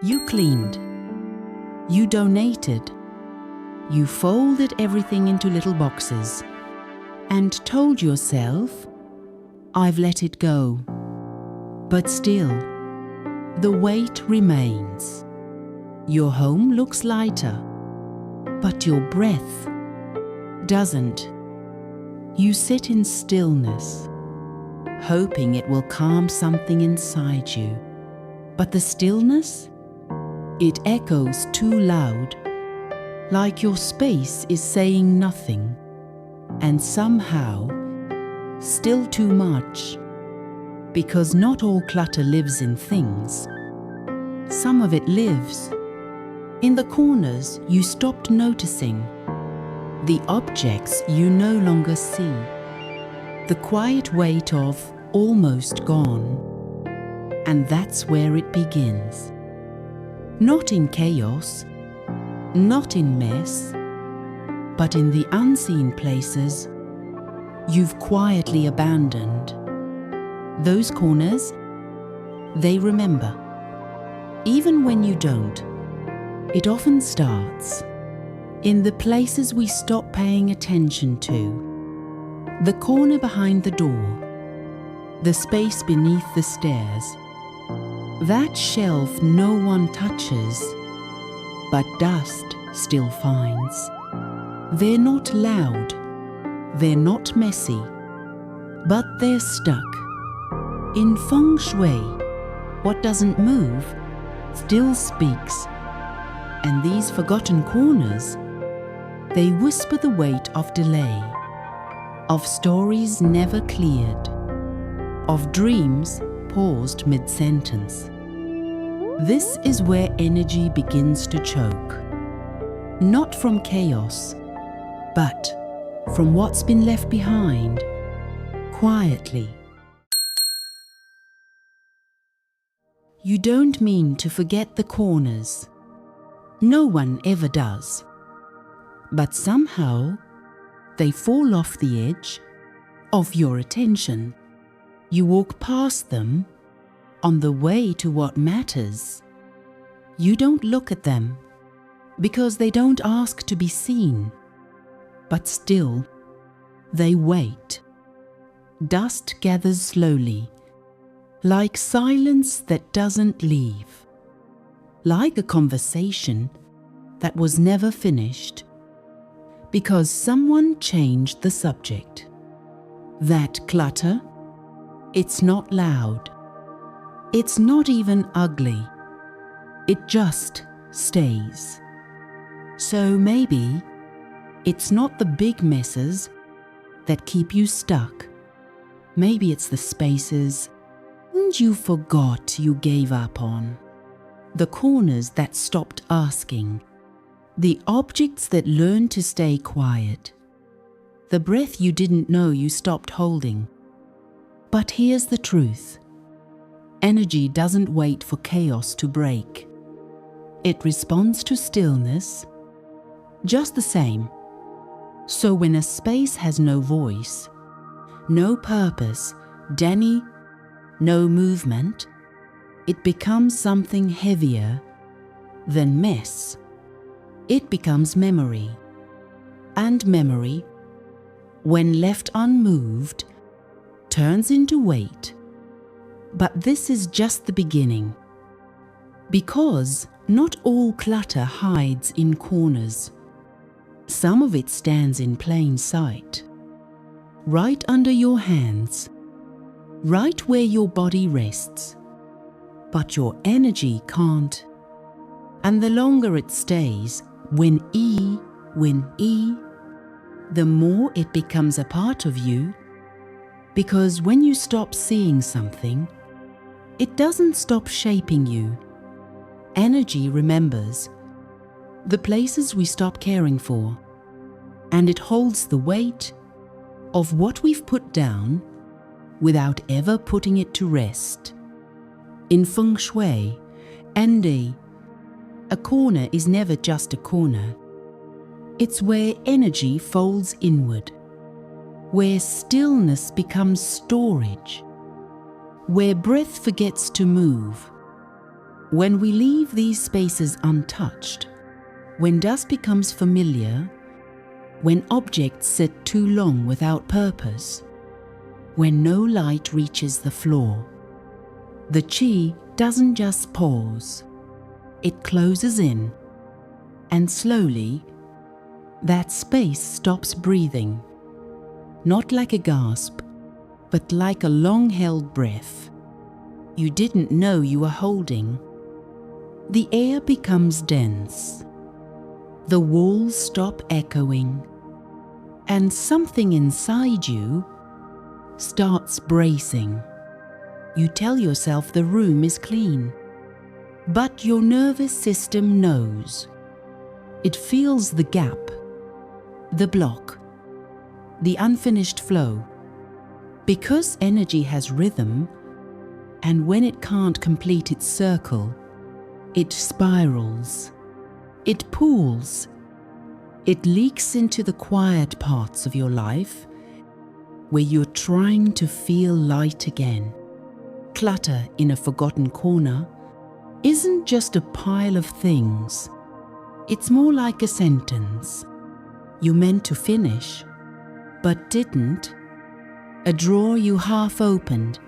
You cleaned. You donated. You folded everything into little boxes and told yourself, I've let it go. But still, the weight remains. Your home looks lighter, but your breath doesn't. You sit in stillness, hoping it will calm something inside you. But the stillness, it echoes too loud, like your space is saying nothing, and somehow still too much. Because not all clutter lives in things. Some of it lives in the corners you stopped noticing, the objects you no longer see, the quiet weight of almost gone. And that's where it begins. Not in chaos, not in mess, but in the unseen places you've quietly abandoned. Those corners, they remember. Even when you don't, it often starts in the places we stop paying attention to. The corner behind the door, the space beneath the stairs, that shelf no one touches, but dust still finds. They're not loud, they're not messy, but they're stuck. In Feng Shui, what doesn't move still speaks. And these forgotten corners, they whisper the weight of delay, of stories never cleared, of dreams paused mid-sentence. This is where energy begins to choke. Not from chaos, but from what's been left behind, quietly. You don't mean to forget the corners. No one ever does. But somehow, they fall off the edge of your attention. You walk past them on the way to what matters. You don't look at them because they don't ask to be seen. But still, they wait. Dust gathers slowly, like silence that doesn't leave. Like a conversation that was never finished, because someone changed the subject. That clutter, it's not loud. It's not even ugly. It just stays. So maybe it's not the big messes that keep you stuck. Maybe it's the spaces you forgot you gave up on. The corners that stopped asking, the objects that learned to stay quiet, the breath you didn't know you stopped holding. But here's the truth. Energy doesn't wait for chaos to break. It responds to stillness just the same. So when a space has no voice, no purpose, no movement, it becomes something heavier than mess. It becomes memory. And memory, when left unmoved, turns into weight. But this is just the beginning. Because not all clutter hides in corners. Some of it stands in plain sight. Right under your hands. Right where your body rests. But your energy can't. And the longer it stays, the more it becomes a part of you. Because when you stop seeing something, it doesn't stop shaping you. Energy remembers the places we stop caring for, and it holds the weight of what we've put down without ever putting it to rest. In Feng Shui, a corner is never just a corner. It's where energy folds inward, where stillness becomes storage, where breath forgets to move, When we leave these spaces untouched, when dust becomes familiar, when objects sit too long without purpose, when no light reaches the floor, the qi doesn't just pause, it closes in, and slowly that space stops breathing, not like a gasp, but like a long-held breath you didn't know you were holding. The air becomes dense, the walls stop echoing, and something inside you starts bracing. You tell yourself the room is clean, but your nervous system knows. It feels the gap, the block, the unfinished flow. Because energy has rhythm, and when it can't complete its circle, it spirals, it pools, it leaks into the quiet parts of your life where you're trying to feel light again. Clutter in a forgotten corner isn't just a pile of things. It's more like a sentence you meant to finish, but didn't. A drawer you half opened,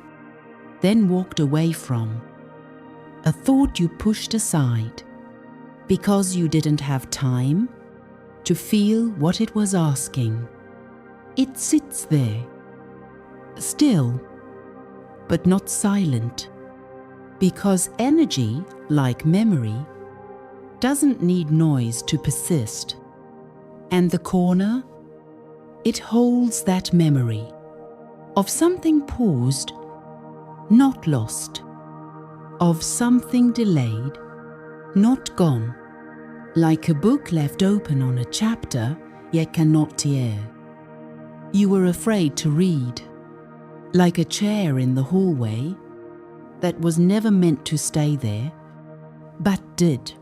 then walked away from. A thought you pushed aside because you didn't have time to feel what it was asking. It sits there, still, but not silent, because energy, like memory, doesn't need noise to persist. And the corner, it holds that memory of something paused, not lost, of something delayed, not gone, like a book left open on a chapter yet cannot tear. You were afraid to read, like a chair in the hallway that was never meant to stay there, but did.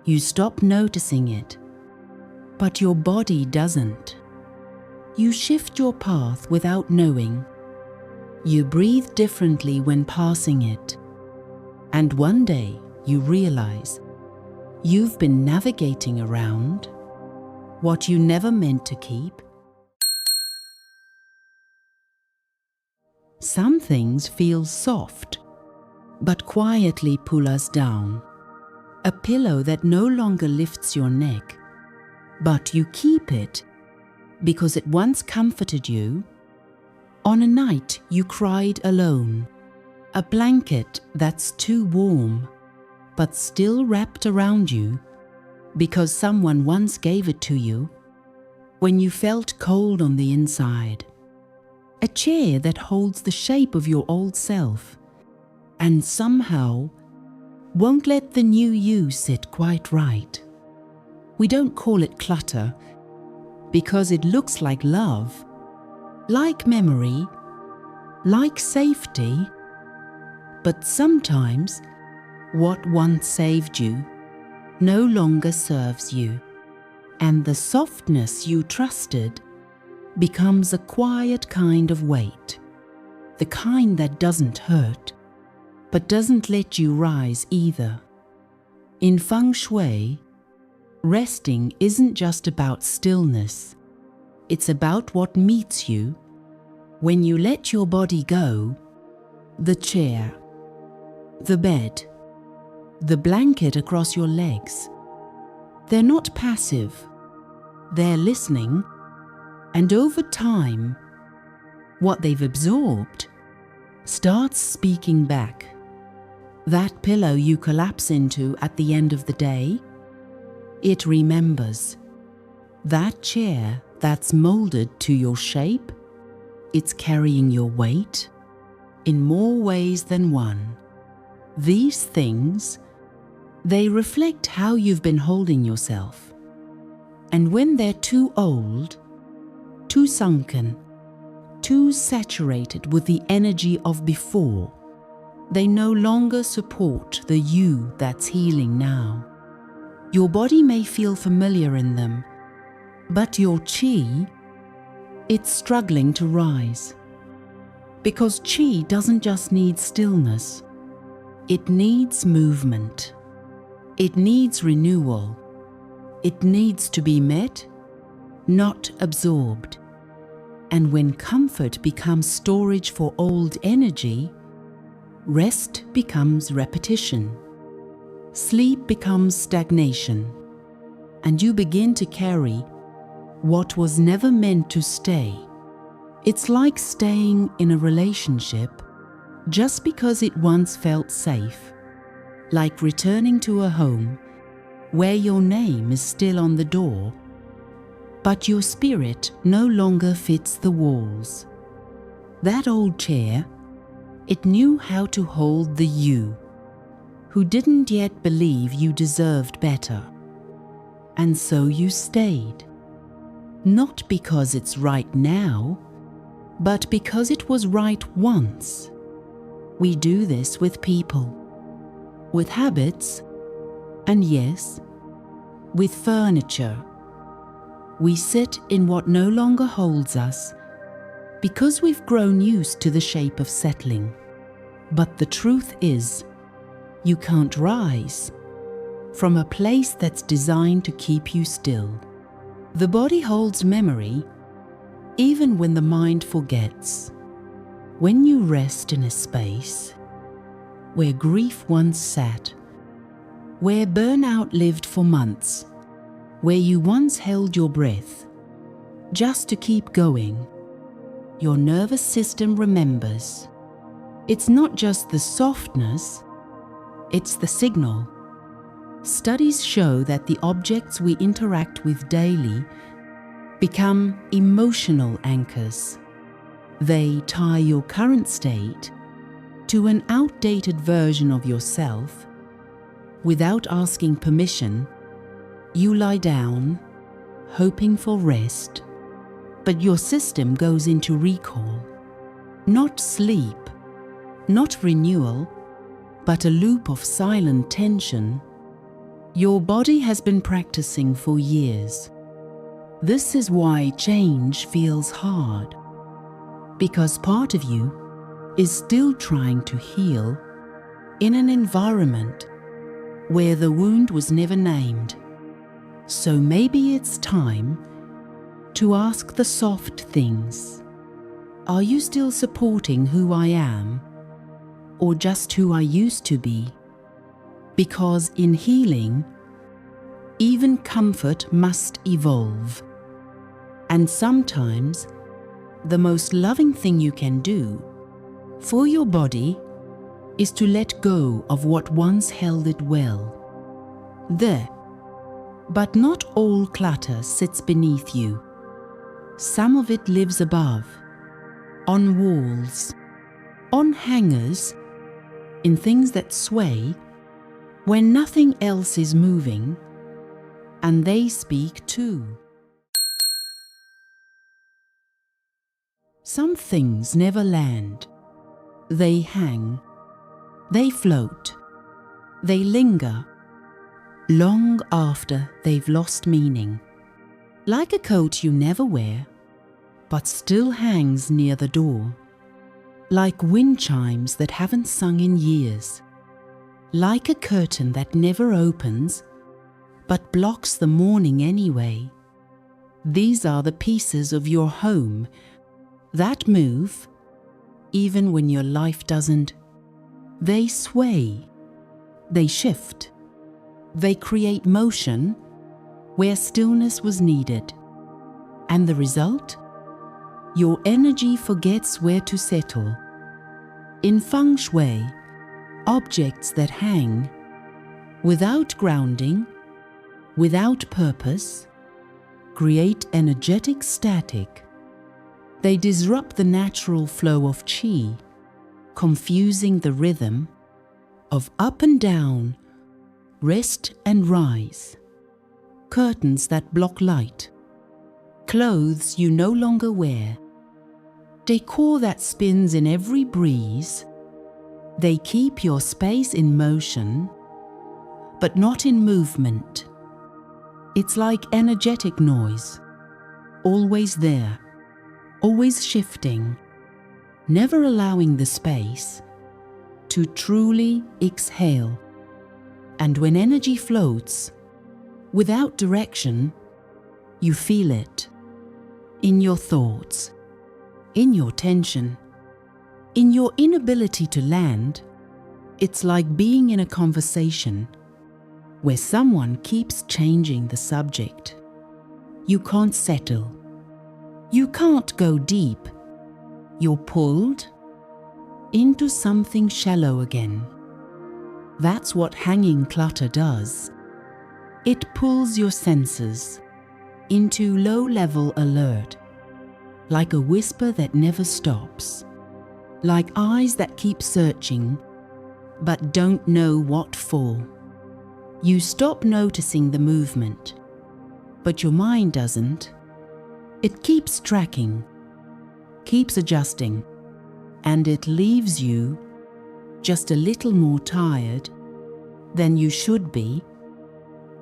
You stop noticing it, but your body doesn't. You shift your path without knowing. You breathe differently when passing it. And one day you realize you've been navigating around what you never meant to keep. Some things feel soft, but quietly pull us down. A pillow that no longer lifts your neck, but you keep it because it once comforted you. On a night you cried alone. A blanket that's too warm, but still wrapped around you because someone once gave it to you when you felt cold on the inside. A chair that holds the shape of your old self and somehow won't let the new you sit quite right. We don't call it clutter because it looks like love, like memory, like safety, but sometimes what once saved you no longer serves you, and the softness you trusted becomes a quiet kind of weight, the kind that doesn't hurt, but doesn't let you rise either. In Feng Shui, resting isn't just about stillness, it's about what meets you when you let your body go. The chair, the bed, the blanket across your legs. They're not passive, they're listening, and over time, what they've absorbed starts speaking back. That pillow you collapse into at the end of the day, it remembers. That chair that's molded to your shape, it's carrying your weight in more ways than one. These things, they reflect how you've been holding yourself. And when they're too old, too sunken, too saturated with the energy of before, they no longer support the you that's healing now. Your body may feel familiar in them, but your qi, it's struggling to rise. Because qi doesn't just need stillness, It needs movement. It needs renewal. It needs to be met, not absorbed. And when comfort becomes storage for old energy, rest becomes repetition. Sleep becomes stagnation. And you begin to carry what was never meant to stay. It's like staying in a relationship just because it once felt safe, like returning to a home where your name is still on the door, but your spirit no longer fits the walls. That old chair, it knew how to hold the you, who didn't yet believe you deserved better. And so you stayed. Not because it's right now, but because it was right once. We do this with people, with habits, and yes, with furniture. We sit in what no longer holds us because we've grown used to the shape of settling. But the truth is, you can't rise from a place that's designed to keep you still. The body holds memory even when the mind forgets. When you rest in a space where grief once sat, where burnout lived for months, where you once held your breath just to keep going, your nervous system remembers. It's not just the softness, it's the signal. Studies show that the objects we interact with daily become emotional anchors. They tie your current state to an outdated version of yourself. Without asking permission, you lie down, hoping for rest, but your system goes into recall. Not sleep, not renewal, but a loop of silent tension. Your body has been practicing for years. This is why change feels hard, because part of you is still trying to heal in an environment where the wound was never named. So maybe it's time to ask the soft things. Are you still supporting who I am, or just who I used to be? Because in healing, even comfort must evolve. And sometimes, the most loving thing you can do for your body is to let go of what once held it well. There. But not all clutter sits beneath you. Some of it lives above, on walls, on hangers, in things that sway when nothing else is moving, and they speak too. Some things never land. They hang, they float, they linger, long after they've lost meaning. Like a coat you never wear, but still hangs near the door. Like wind chimes that haven't sung in years. Like a curtain that never opens, but blocks the morning anyway. These are the pieces of your home that move, even when your life doesn't. They sway, they shift. They create motion where stillness was needed. And the result? Your energy forgets where to settle. In Feng Shui, objects that hang, without grounding, without purpose, create energetic static. They disrupt the natural flow of qi, confusing the rhythm of up and down, rest and rise. Curtains that block light. Clothes you no longer wear. Decor that spins in every breeze. They keep your space in motion, but not in movement. It's like energetic noise, always there, always shifting, never allowing the space to truly exhale. And when energy floats, without direction, you feel it in your thoughts, in your tension, in your inability to land. It's like being in a conversation where someone keeps changing the subject. You can't settle. You can't go deep. You're pulled into something shallow again. That's what hanging clutter does. It pulls your senses into low-level alert, like a whisper that never stops, like eyes that keep searching but don't know what for. You stop noticing the movement, but your mind doesn't. It keeps tracking, keeps adjusting, and it leaves you just a little more tired than you should be.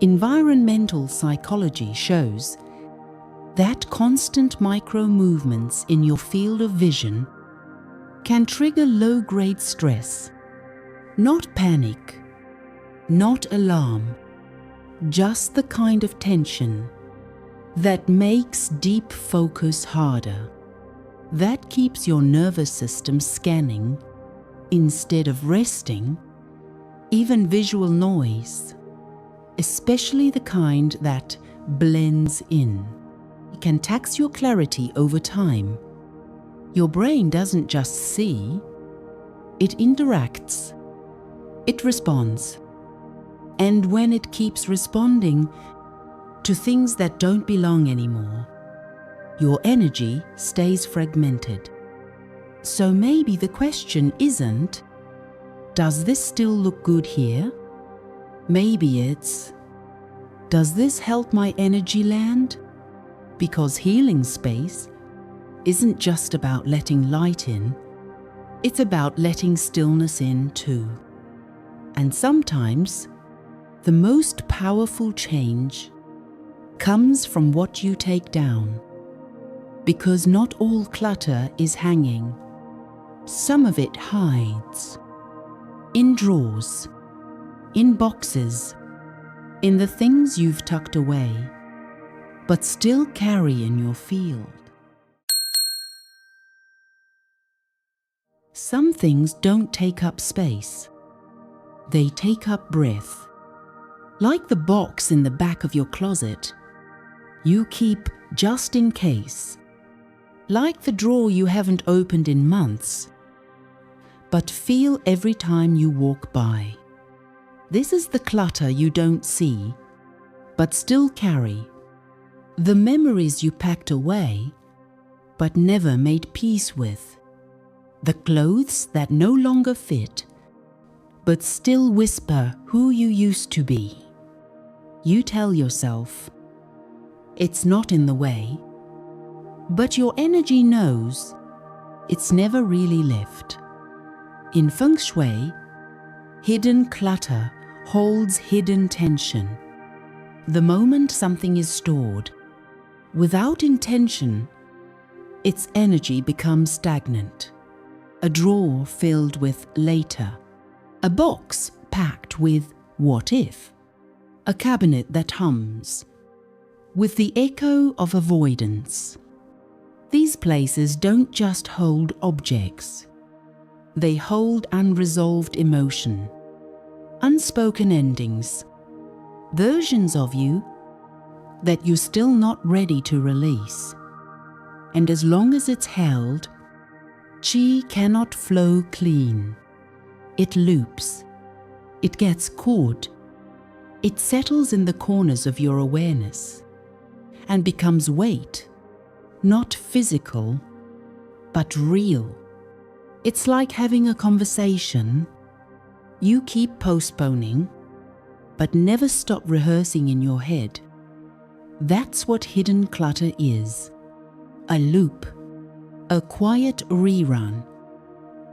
Environmental psychology shows that constant micro movements in your field of vision can trigger low-grade stress. Not panic, not alarm, just the kind of tension that makes deep focus harder, that keeps your nervous system scanning instead of resting. Even visual noise, especially the kind that blends in, can tax your clarity over time. Your brain doesn't just see, it interacts, it responds. And when it keeps responding to things that don't belong anymore, your energy stays fragmented. So maybe the question isn't, does this still look good here? Maybe it's, does this help my energy land? Because healing space isn't just about letting light in, it's about letting stillness in too. And sometimes the most powerful change comes from what you take down. Because not all clutter is hanging. Some of it hides in drawers, in boxes, in the things you've tucked away, but still carry in your field. Some things don't take up space. They take up breath. Like the box in the back of your closet, you keep just in case. Like the drawer you haven't opened in months, but feel every time you walk by. This is the clutter you don't see, but still carry. The memories you packed away, but never made peace with. The clothes that no longer fit, but still whisper who you used to be. You tell yourself, it's not in the way, but your energy knows it's never really left. In Feng Shui, hidden clutter holds hidden tension. The moment something is stored, without intention, its energy becomes stagnant. A drawer filled with later, a box packed with what if, a cabinet that hums with the echo of avoidance. These places don't just hold objects. They hold unresolved emotion, unspoken endings, versions of you that you're still not ready to release. And as long as it's held, chi cannot flow clean. It loops. It gets caught. It settles in the corners of your awareness and becomes weight, not physical, but real. It's like having a conversation you keep postponing, but never stop rehearsing in your head. That's what hidden clutter is. A loop, a quiet rerun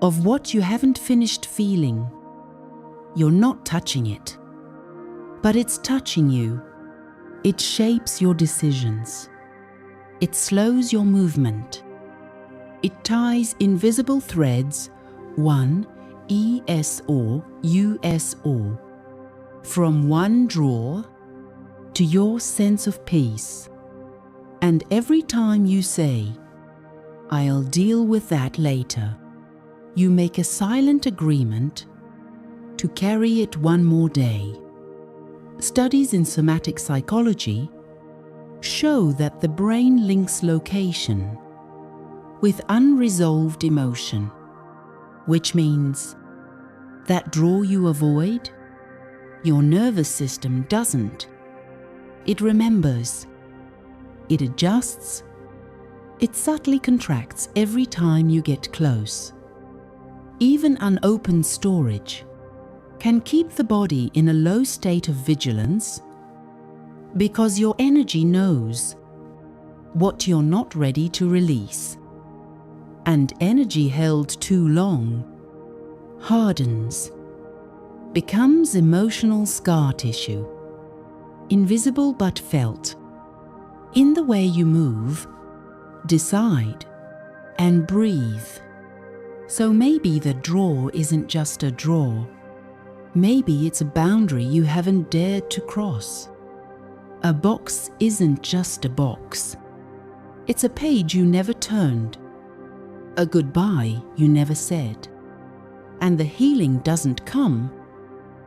of what you haven't finished feeling. You're not touching it, but it's touching you. It shapes your decisions. It slows your movement. It ties invisible threads, one ESOUSO, from one drawer to your sense of peace. And every time you say, "I'll deal with that later," you make a silent agreement to carry it one more day. Studies in somatic psychology show that the brain links location with unresolved emotion, which means that drawer you avoid, your nervous system doesn't. It remembers, it adjusts, it subtly contracts every time you get close. Even unopened storage can keep the body in a low state of vigilance because your energy knows what you're not ready to release. And energy held too long hardens, becomes emotional scar tissue, invisible but felt, in the way you move, decide, and breathe. So maybe the drawer isn't just a drawer. Maybe it's a boundary you haven't dared to cross. A box isn't just a box. It's a page you never turned, a goodbye you never said. And the healing doesn't come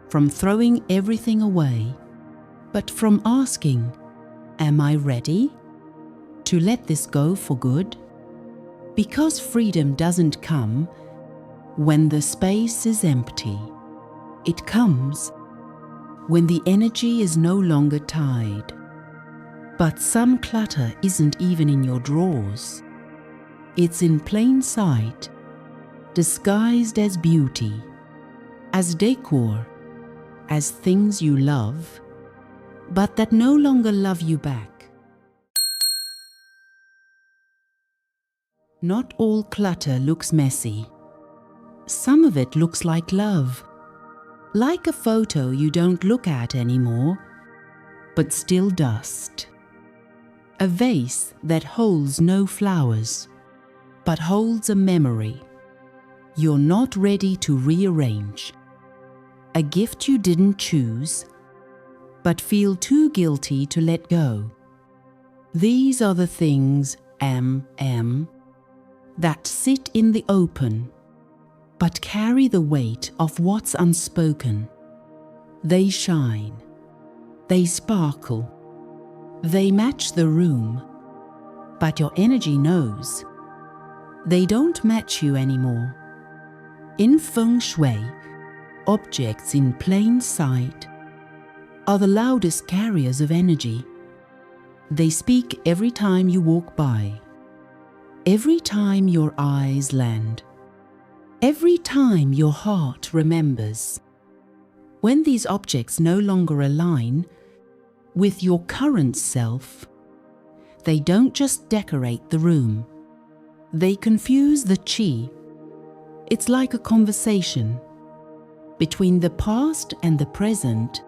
from throwing everything away, but from asking, "Am I ready to let this go for good?" Because freedom doesn't come when the space is empty. It comes when the energy is no longer tied. But some clutter isn't even in your drawers. It's in plain sight, disguised as beauty, as decor, as things you love, but that no longer love you back. Not all clutter looks messy. Some of it looks like love. Like a photo you don't look at anymore, but still dust. A vase that holds no flowers, but holds a memory you're not ready to rearrange. A gift you didn't choose, but feel too guilty to let go. These are the things, that sit in the open, but carry the weight of what's unspoken. They shine, they sparkle, they match the room, but your energy knows they don't match you anymore. In Feng Shui, objects in plain sight are the loudest carriers of energy. They speak every time you walk by, every time your eyes land, every time your heart remembers. When these objects no longer align with your current self, they don't just decorate the room, they confuse the chi. It's like a conversation between the past and the present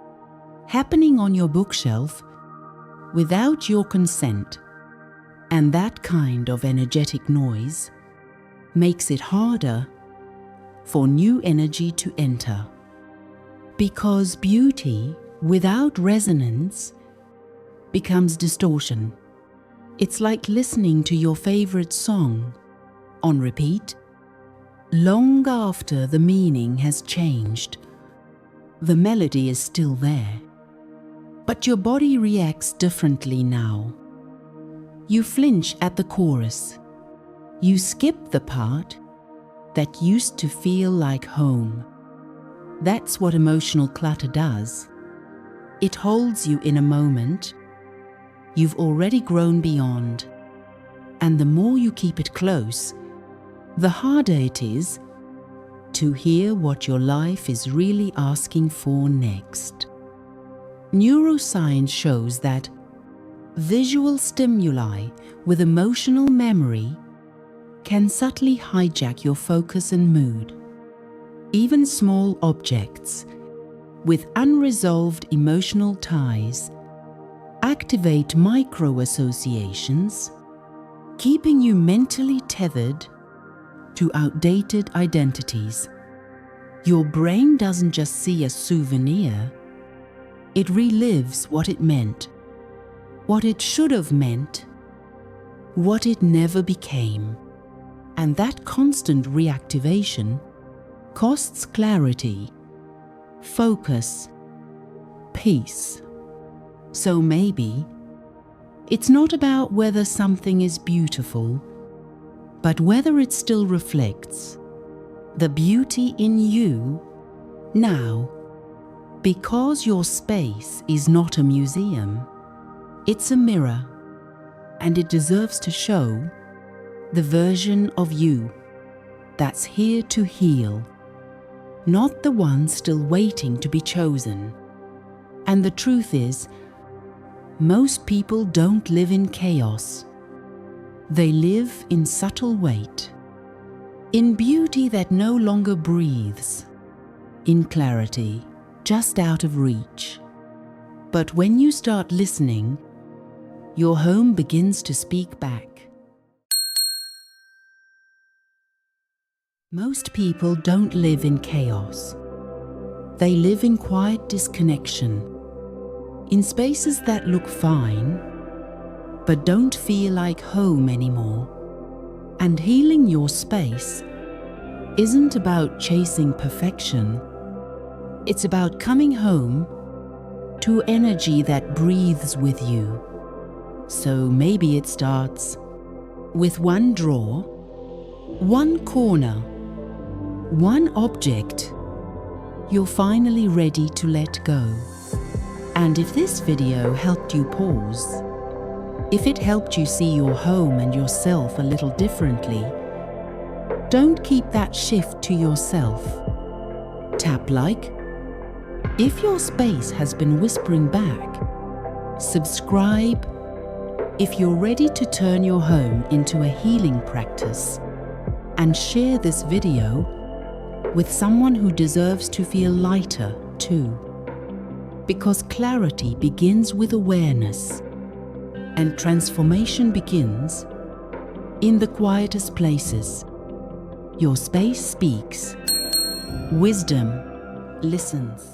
happening on your bookshelf without your consent. And that kind of energetic noise makes it harder for new energy to enter. Because beauty without resonance becomes distortion. It's like listening to your favorite song on repeat, long after the meaning has changed. The melody is still there, but your body reacts differently now. You flinch at the chorus. You skip the part that used to feel like home. That's what emotional clutter does. It holds you in a moment you've already grown beyond. And the more you keep it close, the harder it is to hear what your life is really asking for next. Neuroscience shows that visual stimuli with emotional memory can subtly hijack your focus and mood. Even small objects with unresolved emotional ties activate micro-associations, keeping you mentally tethered to outdated identities. Your brain doesn't just see a souvenir, it relives what it meant, what it should have meant, what it never became. And that constant reactivation costs clarity, focus, peace. So maybe it's not about whether something is beautiful, but whether it still reflects the beauty in you now. Because your space is not a museum, it's a mirror, and it deserves to show the version of you that's here to heal, not the one still waiting to be chosen. And the truth is, most people don't live in chaos. They live in subtle weight, in beauty that no longer breathes, in clarity just out of reach. But when you start listening, your home begins to speak back. Most people don't live in chaos. They live in quiet disconnection, in spaces that look fine, but don't feel like home anymore. And healing your space isn't about chasing perfection. It's about coming home to energy that breathes with you. So maybe it starts with one drawer, one corner, one object you're finally ready to let go. And if this video helped you pause, if it helped you see your home and yourself a little differently, don't keep that shift to yourself. Tap like. If your space has been whispering back, subscribe. If you're ready to turn your home into a healing practice, and share this video with someone who deserves to feel lighter too. Because clarity begins with awareness, and transformation begins in the quietest places. Your space speaks. Wisdom listens.